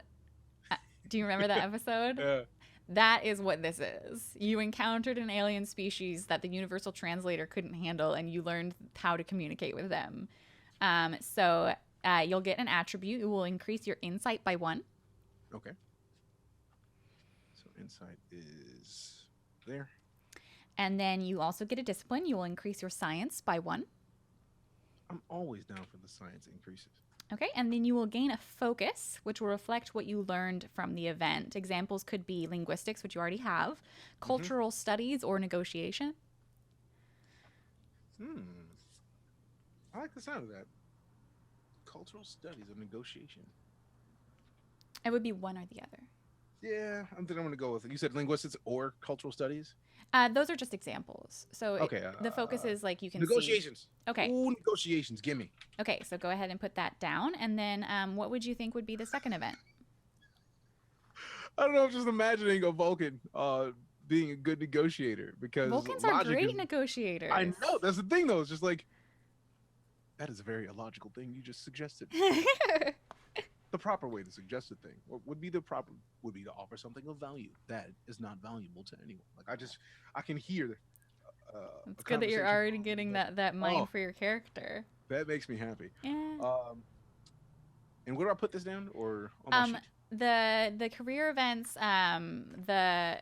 Do you remember that episode? Yeah. That is what this is. You encountered an alien species that the universal translator couldn't handle, and you learned how to communicate with them. So you'll get an attribute. It will increase your insight by 1. Okay. So insight is there. And then you also get a discipline. You will increase your science by 1. I'm always down for the science increases. Okay, and then you will gain a focus, which will reflect what you learned from the event. Examples could be linguistics, which you already have, cultural studies, or negotiation. I like the sound of that. Cultural studies of negotiation. It would be one or the other. Yeah, I think I'm gonna go with it. You said linguistics or cultural studies. Those are just examples. So Okay. the focus is like you can Negotiations. See. Okay. Ooh, negotiations. Gimme. Okay, so go ahead and put that down. And then what would you think would be the second event? I don't know. I'm just imagining a Vulcan being a good negotiator because Vulcans are great negotiators. I know. That's the thing, though. It's just like that is a very illogical thing you just suggested. The proper way to suggest a thing would be to offer something of value that is not valuable to anyone. Like I can hear. It's good that you're already getting that mind for your character. That makes me happy. Yeah. And where do I put this down or on my sheet? The career events, the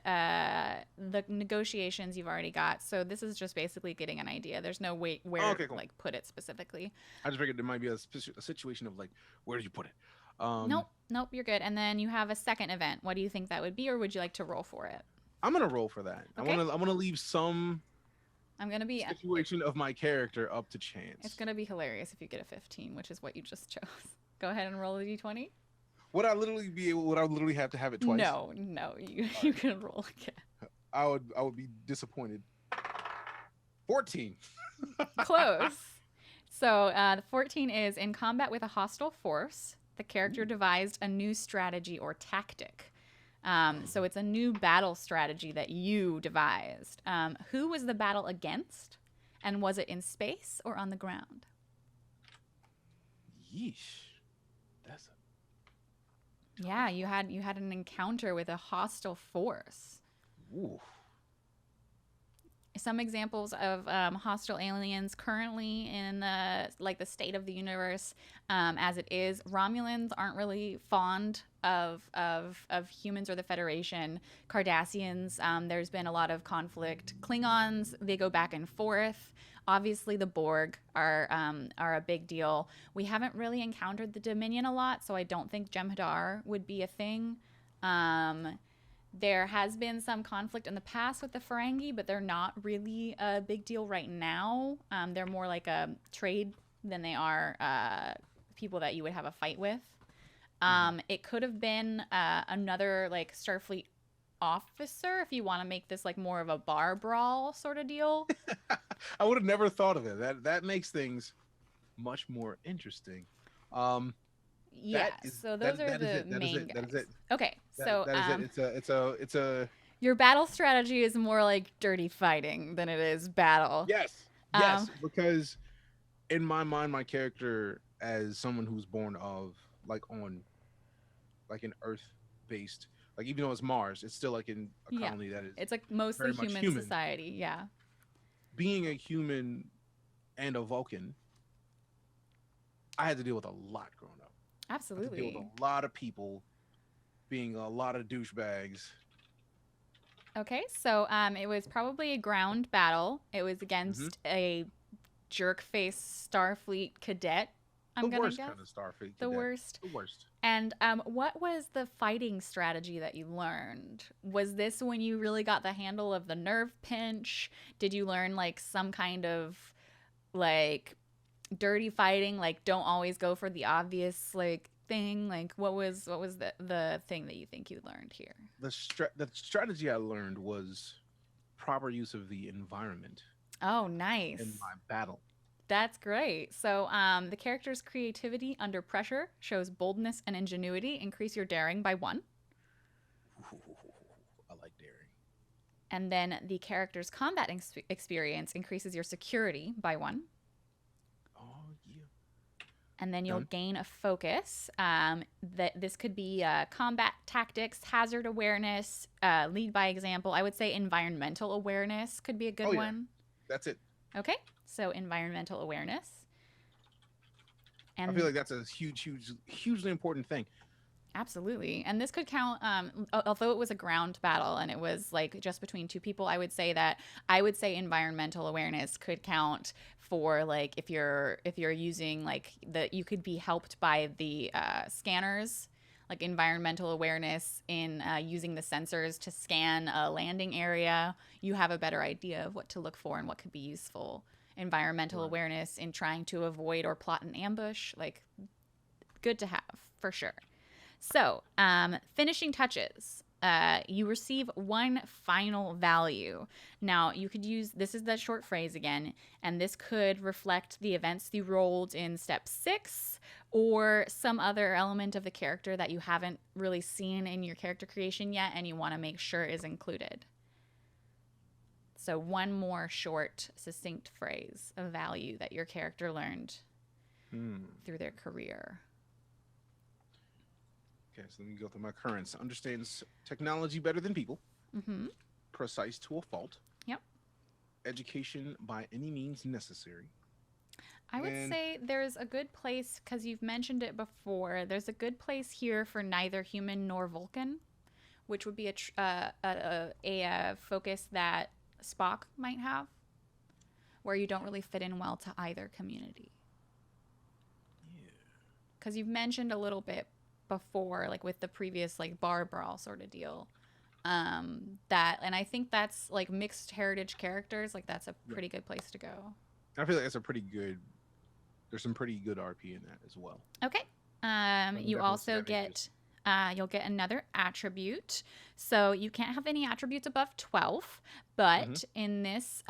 negotiations you've already got. So this is just basically getting an idea. There's no way where Cool. like put it specifically. I just figured there might be a situation of like, where did you put it? Nope, you're good. And then you have a second event. What do you think that would be, or would you like to roll for it? I'm gonna roll for that. Okay. I wanna leave some. I'm gonna be situation of my character up to chance. It's gonna be hilarious if you get a 15, which is what you just chose. Go ahead and roll a d20. Would I literally have to have it twice? No, you can roll again. I would be disappointed. 14. Close. So the 14 is in combat with a hostile force. The character devised a new strategy or tactic. So it's a new battle strategy that you devised. Who was the battle against? And was it in space or on the ground? Yeesh. That's Yeah, you had an encounter with a hostile force. Ooh. Some examples of hostile aliens currently in the state of the universe as it is. Romulans aren't really fond of humans or the Federation. Cardassians, there's been a lot of conflict. Klingons, they go back and forth. Obviously, the Borg are a big deal. We haven't really encountered the Dominion a lot, so I don't think Jem'Hadar would be a thing. There has been some conflict in the past with the Ferengi, but they're not really a big deal right now. They're more like a trade than they are people that you would have a fight with. It could have been another like Starfleet officer if you want to make this like more of a bar brawl sort of deal. I would have never thought of it. That makes things much more interesting. Yeah, so those are the main guys. That is it. Okay, so that is it. It's a. Your battle strategy is more like dirty fighting than it is battle. Yes, because in my mind, my character as someone who's born of an Earth-based, like even though it's Mars, it's still like in a colony that is. It's like mostly human society. Yeah. Being a human and a Vulcan, I had to deal with a lot growing up. Absolutely. Deal with a lot of people being a lot of douchebags. Okay, so it was probably a ground battle. It was against a jerk-face Starfleet cadet. I'm The gonna worst guess. kind of Starfleet The cadet. worst. The worst. And what was the fighting strategy that you learned? Was this when you really got the handle of the nerve pinch? Did you learn like some kind of like dirty fighting, like don't always go for the obvious like thing? Like what was the thing that you think you learned here? The strategy I learned was proper use of the environment Oh, nice. in my battle. That's great. So, the character's creativity under pressure shows boldness and ingenuity. Increase your daring by 1. Ooh, I like daring. And then the character's combat experience increases your security by 1. Oh yeah. And then you'll Done. gain a focus. That this could be combat tactics, hazard awareness, lead by example. I would say environmental awareness could be a good Oh yeah. one. That's it. Okay, so environmental awareness. I feel like that's a hugely important thing. Absolutely. And this could count, although it was a ground battle and it was like just between two people, I would say environmental awareness could count for like if you're using like you could be helped by the scanners, like environmental awareness in using the sensors to scan a landing area. You have a better idea of what to look for and what could be useful. Environmental Right. awareness in trying to avoid or plot an ambush, like good to have for sure. So, finishing touches. You receive 1 final value. Now, you could use this is the short phrase again, and this could reflect the events you rolled in step 6 or some other element of the character that you haven't really seen in your character creation yet and you want to make sure is included. So, 1 more short, succinct phrase of value that your character learned through their career. Okay, so let me go through my currents. Understands technology better than people. Mm-hmm. Precise to a fault. Yep. Education by any means necessary. I would say there's a good place, because you've mentioned it before, there's a good place here for neither human nor Vulcan, which would be a focus that Spock might have, where you don't really fit in well to either community. Yeah. Because you've mentioned a little bit before, like with the previous like bar brawl sort of deal, that, and I think that's like mixed heritage characters, like that's a pretty good place to go. I feel like that's a pretty good. There's some pretty good RP in that as well. Okay. You also get you'll get another attribute. So you can't have any attributes above 12, but in this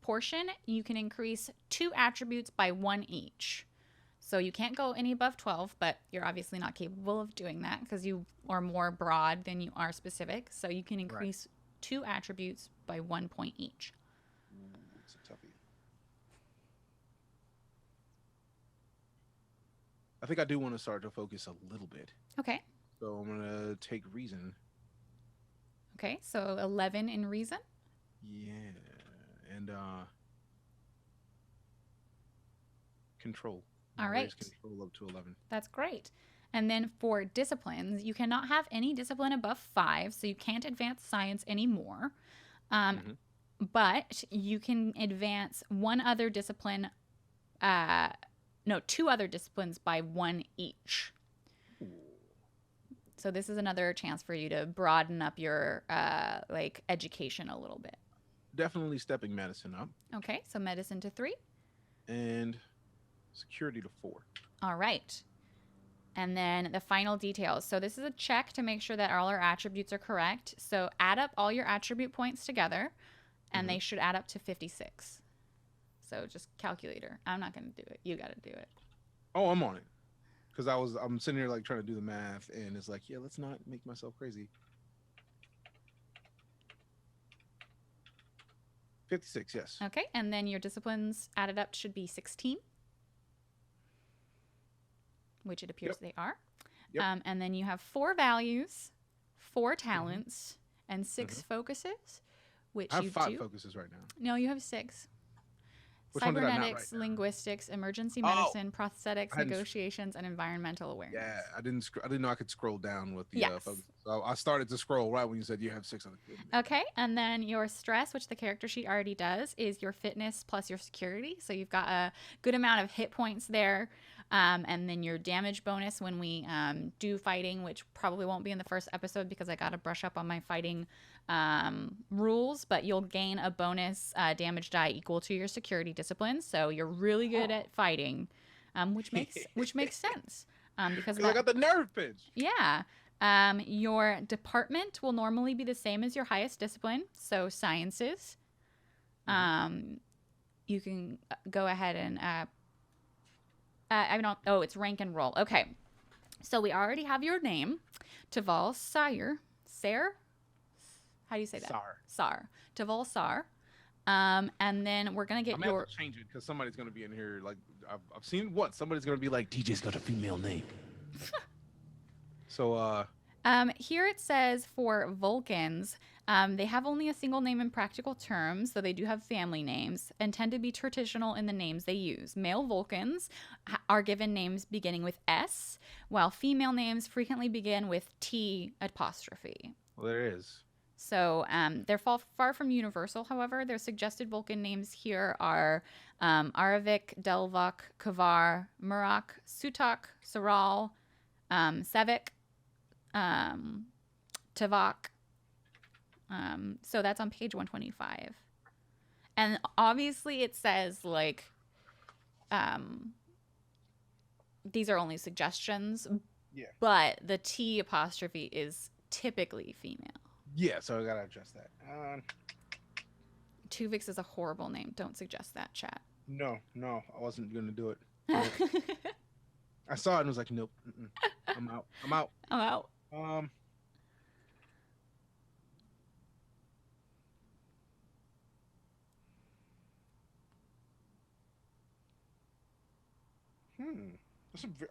portion, you can increase 2 attributes by 1 each. So you can't go any above 12, but you're obviously not capable of doing that because you are more broad than you are specific. So you can increase 2 attributes by 1 point each. Ooh, it's a toughie. I think I do want to start to focus a little bit. Okay. So I'm gonna take reason. Okay. So 11 in reason. Yeah, and control. All right. Control up to 11. That's great. And then for disciplines, you cannot have any discipline above 5, so you can't advance science anymore. But you can advance 2 other disciplines by 1 each. Ooh. So this is another chance for you to broaden up your like education a little bit. Definitely stepping medicine up. Okay, so medicine to 3. And security to 4. All right. And then the final details. So this is a check to make sure that all our attributes are correct. So add up all your attribute points together, and they should add up to 56. So just calculator. I'm not going to do it. You got to do it. Oh, I'm on it. Because I'm sitting here like trying to do the math, and it's like, yeah, let's not make myself crazy. 56, yes. Okay, and then your disciplines added up should be 16, which it appears they are. Yep. And then you have 4 values, 4 talents, and 6 focuses, which I have you 5 do. focuses right now. No, you have 6. Which one did I not write Cybernetics, down? linguistics, emergency Oh, medicine, prosthetics, I hadn't. negotiations, and environmental awareness. Yeah, I didn't. I didn't know I could scroll down with the Yes. focus. So I started to scroll right when you said you have 600. Okay, and then your stress, which the character sheet already does, is your fitness plus your security. So you've got a good amount of hit points there. And then your damage bonus when we do fighting, which probably won't be in the first episode because I got to brush up on my fighting rules, but you'll gain a bonus damage die equal to your security discipline. So you're really good at fighting, which makes sense because I got the nerve pinch. Yeah. Your department will normally be the same as your highest discipline, so sciences. You can go ahead and it's rank and roll. Okay. So we already have your name, Taval Sire. Sare? How do you say that? Sar. Taval Sar. And then we're gonna get I'm gonna have to change it because somebody's gonna be in here. Like I've seen what somebody's gonna be like. DJ's got a female name. So here it says for Vulcans, they have only a single name in practical terms, though they do have family names and tend to be traditional in the names they use. Male Vulcans are given names beginning with S, while female names frequently begin with T apostrophe. well, there is. So they're far from universal, however. Their suggested Vulcan names here are Aravik, Delvok, Kavar, Murak, Sutak, Saral, Sevik, Tavok. So that's on page 125. And obviously it says like these are only suggestions. Yeah. But the T apostrophe is typically female. Yeah, so I gotta adjust that. Tuvix is a horrible name. Don't suggest that, chat. No, I wasn't gonna do it. I saw it and was like, nope, I'm out. I'm out.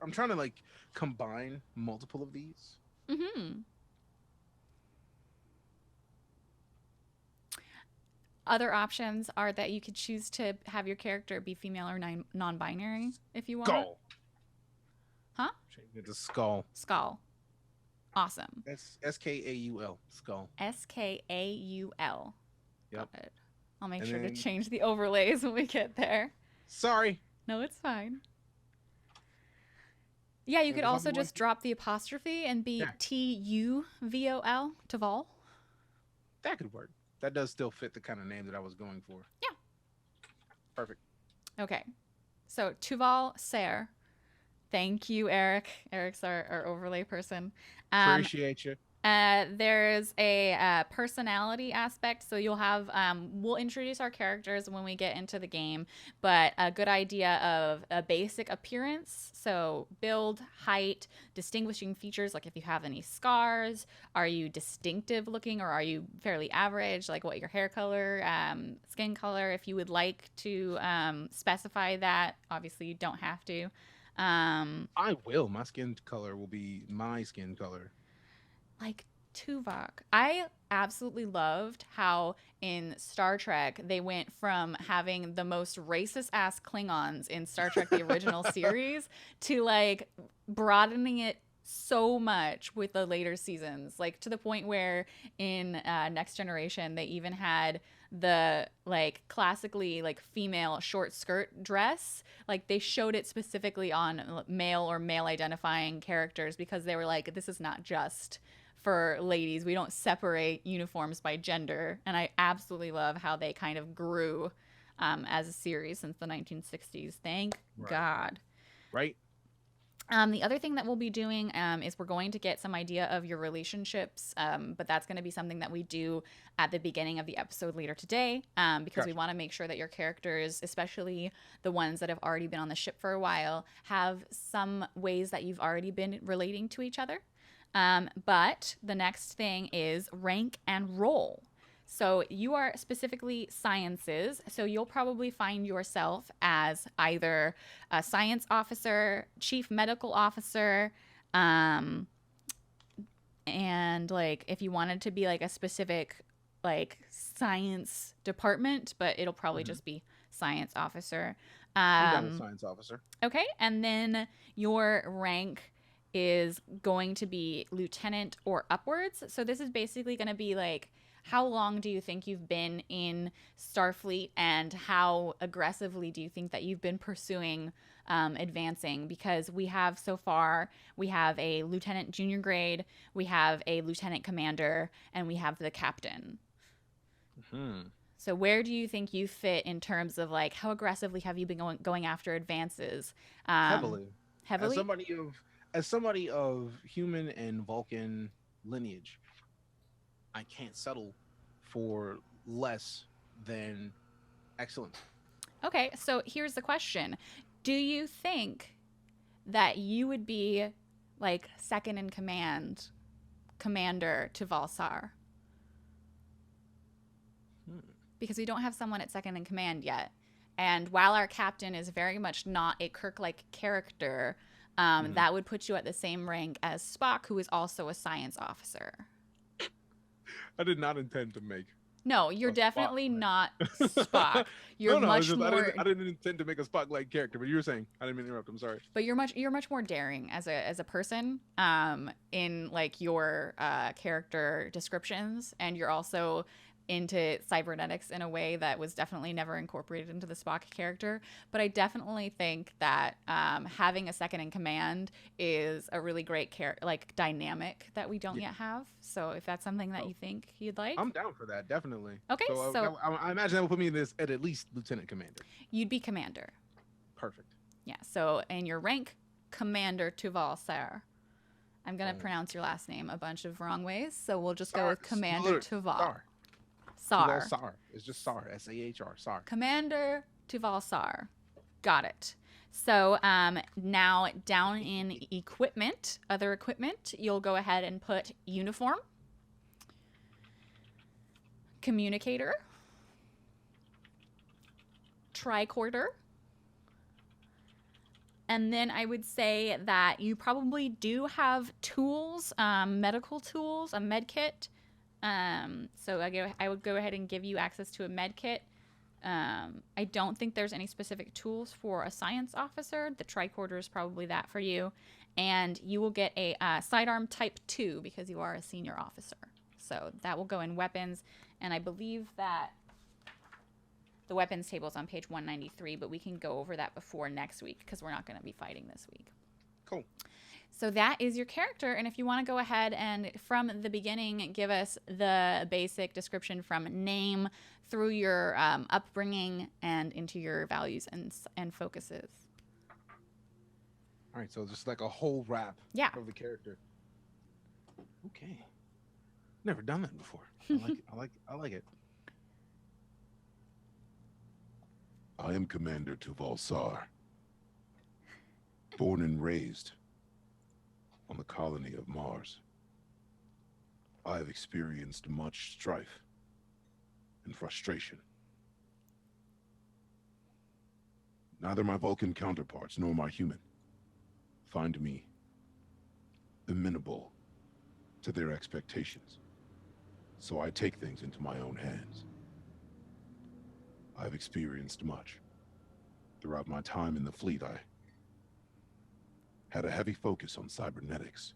I'm trying to like combine multiple of these. Other options are that you could choose to have your character be female or non-binary if you want. Skull. Huh? Change it to skull. Skull. Awesome. Skaul. Skull. Skaul. Yep. I'll make sure to change the overlays when we get there. Sorry. No, it's fine. Yeah, you could also just drop the apostrophe and be Tuvol, Taval. That could work. That does still fit the kind of name that I was going for. Yeah. Perfect. Okay. So Tuval Ser. Thank you, Eric. Eric's our overlay person. Appreciate you. There's a personality aspect, so you'll have we'll introduce our characters when we get into the game, but a good idea of a basic appearance, so build, height, distinguishing features, like if you have any scars, are you distinctive looking or are you fairly average, like what your hair color, skin color. If you would like to specify that, obviously you don't have to. I will. My skin color will be my skin color. Like Tuvok. I absolutely loved how in Star Trek they went from having the most racist ass Klingons in Star Trek the original series to like broadening it so much with the later seasons, like to the point where in Next Generation they even had the like classically like female short skirt dress. Like they showed it specifically on male or male identifying characters because they were like, this is not just for ladies. We don't separate uniforms by gender. And I absolutely love how they kind of grew as a series since the 1960s. Thank God. Right. The other thing that we'll be doing is we're going to get some idea of your relationships, but that's going to be something that we do at the beginning of the episode later today because we want to make sure that your characters, especially the ones that have already been on the ship for a while, have some ways that you've already been relating to each other. But the next thing is rank and roll. So you are specifically sciences, so you'll probably find yourself as either a science officer, chief medical officer, and like if you wanted to be like a specific like science department, but it'll probably just be science officer. I'm down with science officer. Okay, and then your rank is going to be lieutenant or upwards. So this is basically going to be like, how long do you think you've been in Starfleet, and how aggressively do you think that you've been pursuing advancing? Because we have so far, we have a lieutenant junior grade, we have a lieutenant commander, and we have the captain. So where do you think you fit in terms of like how aggressively have you been going after advances? Heavily. As Heavily? somebody of human and Vulcan lineage, I can't settle for less than excellence. Okay, so here's the question. Do you think that you would be like second in command, commander to Valsar? Because we don't have someone at second in command yet. And while our captain is very much not a Kirk-like character, that would put you at the same rank as Spock, who is also a science officer. I did not intend to make. No, you're definitely not Spock. You're no, much more. I didn't intend to make a Spock-like character, but you were saying I didn't mean to interrupt. I'm sorry. But you're much more daring as a person, in like your character descriptions, and you're also into cybernetics in a way that was definitely never incorporated into the Spock character. But I definitely think that having a second in command is a really great like dynamic that we don't yet have. So if that's something that you think you'd like, I'm down for that, definitely. Okay, so I imagine that would put me in this at least lieutenant commander. You'd be commander. Perfect. Yeah. So in your rank, Commander Tuval Sar. I'm gonna pronounce your last name a bunch of wrong ways, so we'll just go with Commander Tuval. Sar. Sar. It's just Sar. S-A-H-R. Sar. Commander Tuval Sar. Got it. So now down in equipment, other equipment, you'll go ahead and put uniform, communicator, tricorder, and then I would say that you probably do have tools, medical tools, a med kit. So I would go ahead and give you access to a med kit. I don't think there's any specific tools for a science officer. The tricorder is probably that for you. And you will get a sidearm type 2 because you are a senior officer. So that will go in weapons. And I believe that the weapons table is on page 193, but we can go over that before next week because we're not going to be fighting this week. Cool. So that is your character. And if you want to go ahead and from the beginning give us the basic description from name through your upbringing and into your values and focuses. All right, so just like a whole wrap of the character. Okay. Never done that before. I like it. I am Commander Tuval Sar, born and raised on the colony of Mars. I have experienced much strife and frustration. Neither my Vulcan counterparts nor my human find me amenable to their expectations, so I take things into my own hands. I've experienced much. Throughout my time in the fleet, I had a heavy focus on cybernetics,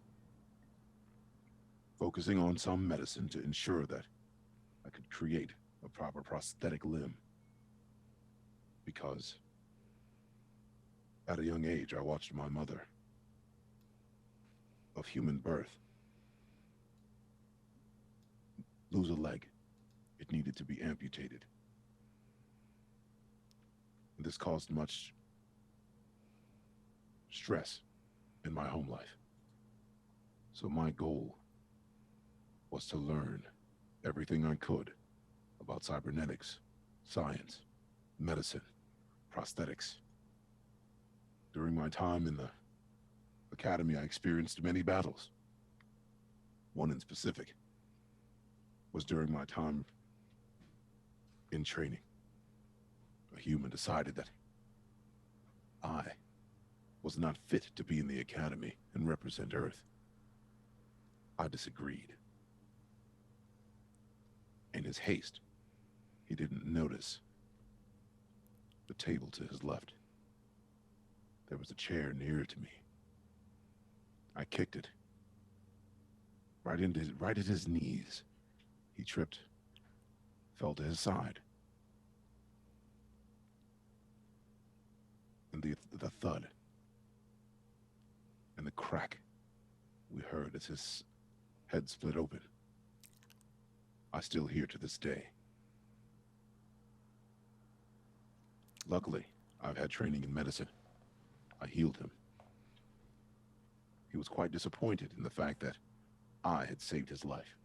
focusing on some medicine to ensure that I could create a proper prosthetic limb. Because at a young age, I watched my mother, of human birth, lose a leg. It needed to be amputated. This caused much stress in my home life. So my goal was to learn everything I could about cybernetics, science, medicine, prosthetics. During my time in the academy, I experienced many battles. One in specific was during my time in training. A human decided that I was not fit to be in the academy and represent Earth. I disagreed. In his haste, he didn't notice the table to his left. There was a chair near to me. I kicked it. Right at his knees. He tripped, fell to his side. And the thud and the crack we heard as his head split open, I still hear to this day. Luckily, I've had training in medicine. I healed him. He was quite disappointed in the fact that I had saved his life.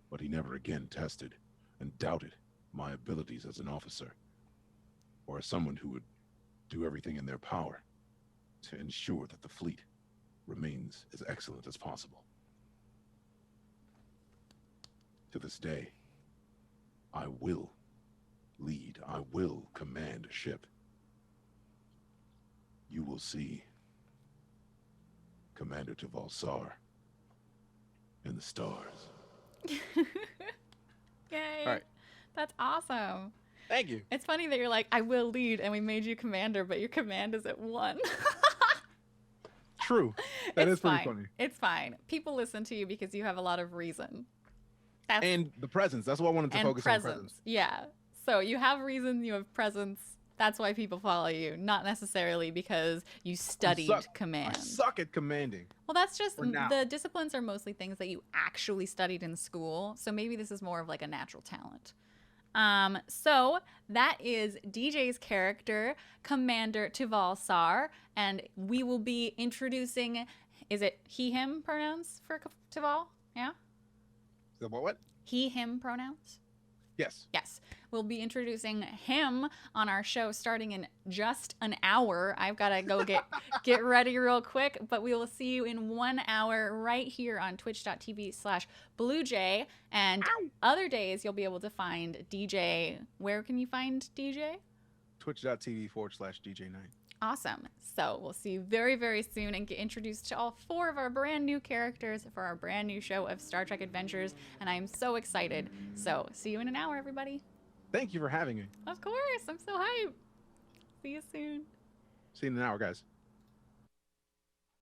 But he never again tested and doubted my abilities as an officer, or as someone who would do everything in their power to ensure that the fleet remains as excellent as possible. To this day, I will lead, I will command a ship. You will see Commander Taval Sar in the stars. Yay. All right. That's awesome. Thank you. It's funny that you're like, I will lead, and we made you commander, but your command is at 1. True. That It's is pretty fine. funny. It's fine. People listen to you because you have a lot of reason. That's, And the presence. That's what I wanted to and focus on. Presence. Yeah. So you have reason, you have presence. That's why people follow you, not necessarily because you studied command. I suck at commanding. Well, that's just For now. the disciplines are mostly things that you actually studied in school. So maybe this is more of like a natural talent. So that is DJ's character, Commander Taval Sar, and we will be introducing, is it he, him pronouns for Taval? Yeah? So what? He, him pronouns? Yes. Yes. We'll be introducing him on our show starting in just an hour. I've got to go get ready real quick, but we will see you in 1 hour right here on twitch.tv/Bluejay. And other days you'll be able to find DJ. Where can you find DJ? Twitch.tv/DeejayKnight. Awesome. So we'll see you very, very soon and get introduced to all 4 of our brand new characters for our brand new show of Star Trek Adventures. And I'm so excited. So see you in an hour, everybody. Thank you for having me. Of course. I'm so hyped. See you soon. See you in an hour, guys.